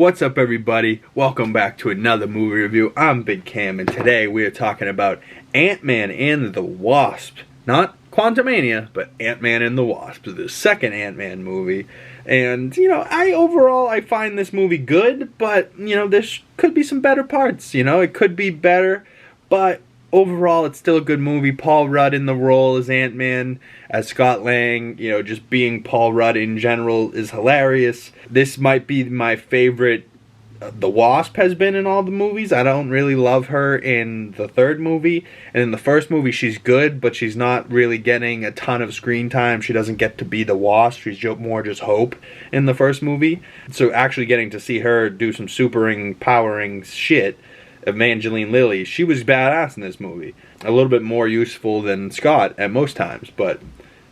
What's up, everybody? Welcome back to another movie review. I'm Big Cam, and today we are talking about Ant-Man and the Wasp. Not Quantumania, but Ant-Man and the Wasp, the second Ant-Man movie. And, I find this movie good, but, there could be some better parts, It could be better, but overall, it's still a good movie. Paul Rudd in the role as Ant-Man, as Scott Lang, just being Paul Rudd in general is hilarious. This might be my favorite the Wasp has been in all the movies. I don't really love her in the third movie. And in the first movie, she's good, but she's not really getting a ton of screen time. She doesn't get to be the Wasp. She's more just Hope in the first movie. So actually getting to see her do some powering shit, Evangeline Lilly, she was badass in this movie. A little bit more useful than Scott at most times, but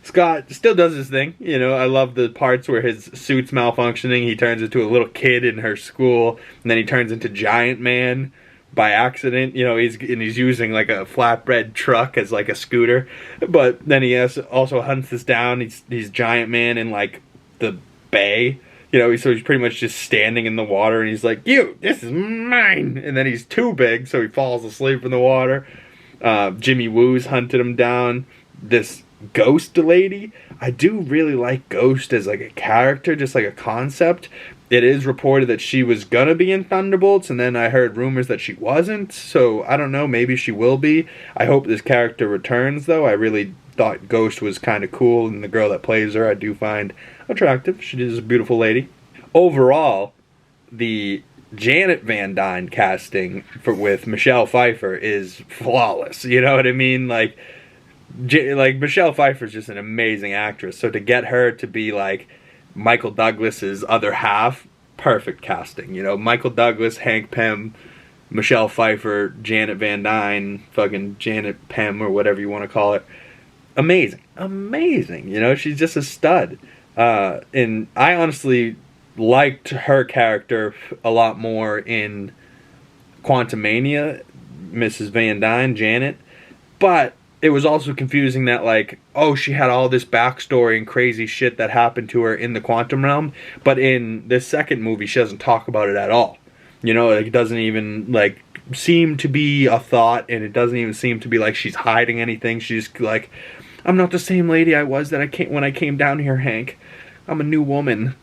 Scott still does his thing. I love the parts where his suit's malfunctioning, he turns into a little kid in her school, and then he turns into Giant Man by accident. He's using like a flatbread truck as like a scooter, but then he also hunts this down. He's Giant Man in like the bay. So he's pretty much just standing in the water, and he's like, this is mine! And then he's too big, so he falls asleep in the water. Jimmy Woo's hunted him down. This Ghost lady, I do really like Ghost as like a character, just like a concept. It is reported that she was gonna be in Thunderbolts, and then I heard rumors that she wasn't, so I don't know, maybe she will be. I hope this character returns, though. I really thought Ghost was kind of cool, and the girl that plays her I do find attractive. She is a beautiful lady. Overall, the Janet Van Dyne casting with Michelle Pfeiffer is flawless. You know what I mean? Like Michelle Pfeiffer's just an amazing actress. So to get her to be like Michael Douglas's other half, perfect casting. Michael Douglas, Hank Pym, Michelle Pfeiffer, Janet Van Dyne, fucking Janet Pym or whatever you want to call it. Amazing. She's just a stud. And I honestly liked her character a lot more in Quantumania, Mrs. Van Dyne, Janet. But it was also confusing that, she had all this backstory and crazy shit that happened to her in the quantum realm. But in this second movie, she doesn't talk about it at all. It doesn't even, seem to be a thought, and it doesn't even seem to be like she's hiding anything. She's like, I'm not the same lady I was when I came down here, Hank. I'm a new woman.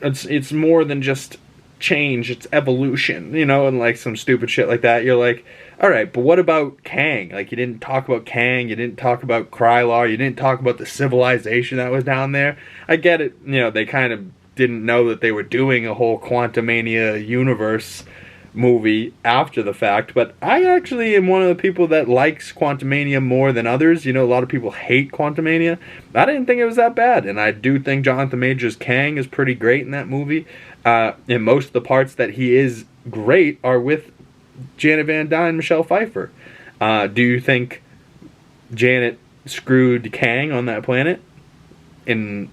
It's more than just change, it's evolution, and some stupid shit like that. You're like, alright, but what about Kang? You didn't talk about Kang, you didn't talk about Krylar, you didn't talk about the civilization that was down there. I get it, they kind of didn't know that they were doing a whole Quantumania universe movie after the fact, but I actually am one of the people that likes Quantumania more than others. A lot of people hate Quantumania. I didn't think it was that bad, and I do think Jonathan Majors Kang is pretty great in that movie. And most of the parts that he is great are with Janet Van Dyne, Michelle Pfeiffer. Do you think Janet screwed Kang on that planet? And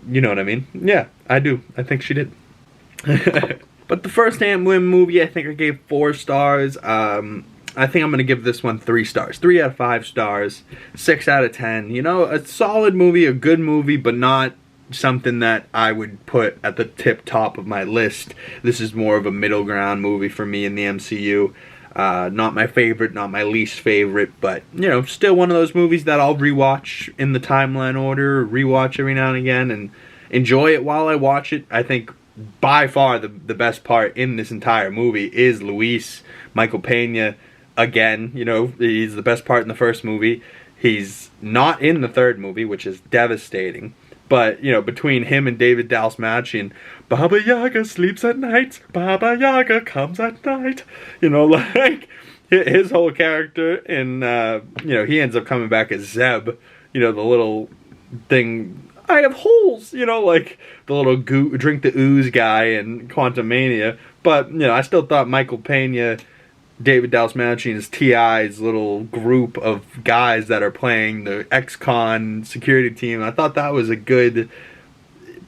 you know what I mean? Yeah, I do. I think she did. But the first Ant-Man movie, I think I gave 4 stars. I think I'm going to give this one 3 stars. 3 out of 5 stars. 6 out of 10. A solid movie, a good movie, but not something that I would put at the top of my list. This is more of a middle ground movie for me in the MCU. Not my favorite, not my least favorite, but, still one of those movies that I'll rewatch in the timeline order, rewatch every now and again, and enjoy it while I watch it. I think by far the best part in this entire movie is Luis, Michael Pena. Again, he's the best part in the first movie. He's not in the third movie, which is devastating. But, between him and David Dastmalchian, Baba Yaga sleeps at night, Baba Yaga comes at night. His whole character, and, he ends up coming back as Zeb, the little thing, I have holes, the little drink the ooze guy in Quantumania. But, I still thought Michael Pena, David Dastmalchian's T.I.'s little group of guys that are playing the ex-con security team, I thought that was a good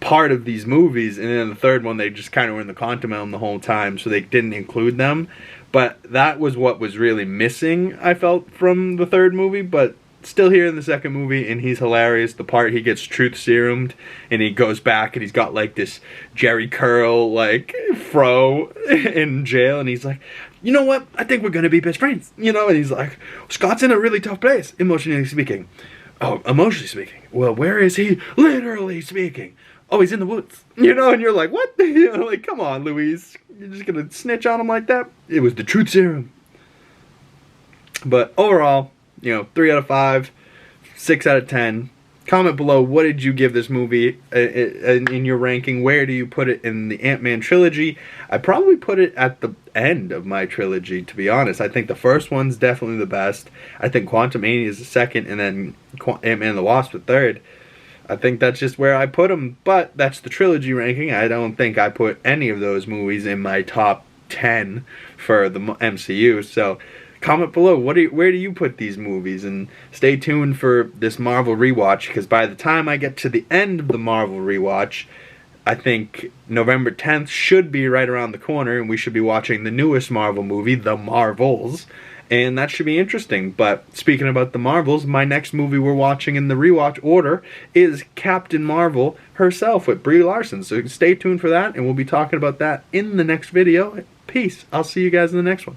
part of these movies. And then the third one, they just kind of were in the quantum realm the whole time, so they didn't include them. But that was what was really missing, I felt, from the third movie. But still here in the second movie, and he's hilarious. The part he gets truth serumed, and he goes back, and he's got like this Jerry Curl like fro in jail, and he's like, you know what? I think we're gonna be best friends. You know, and he's like, Scott's in a really tough place, emotionally speaking. Oh, emotionally speaking. Well, where is he? Literally speaking. Oh, he's in the woods. You know, and you're like, what? You know, like, come on, Louise. You're just gonna snitch on him like that? It was the truth serum. But overall, you know, 3 out of 5, 6 out of 10. Comment below, what did you give this movie in your ranking? Where do you put it in the Ant-Man trilogy? I probably put it at the end of my trilogy, to be honest. I think the first one's definitely the best. I think Quantumania is the second, and then Ant-Man and the Wasp the third. I think that's just where I put them, but that's the trilogy ranking. I don't think I put any of those movies in my top 10 for the MCU, so comment below, where do you put these movies? And stay tuned for this Marvel rewatch, because by the time I get to the end of the Marvel rewatch, I think November 10th should be right around the corner, and we should be watching the newest Marvel movie, The Marvels, and that should be interesting. But speaking about the Marvels, my next movie we're watching in the rewatch order is Captain Marvel herself with Brie Larson, so stay tuned for that, and we'll be talking about that in the next video. Peace. I'll see you guys in the next one.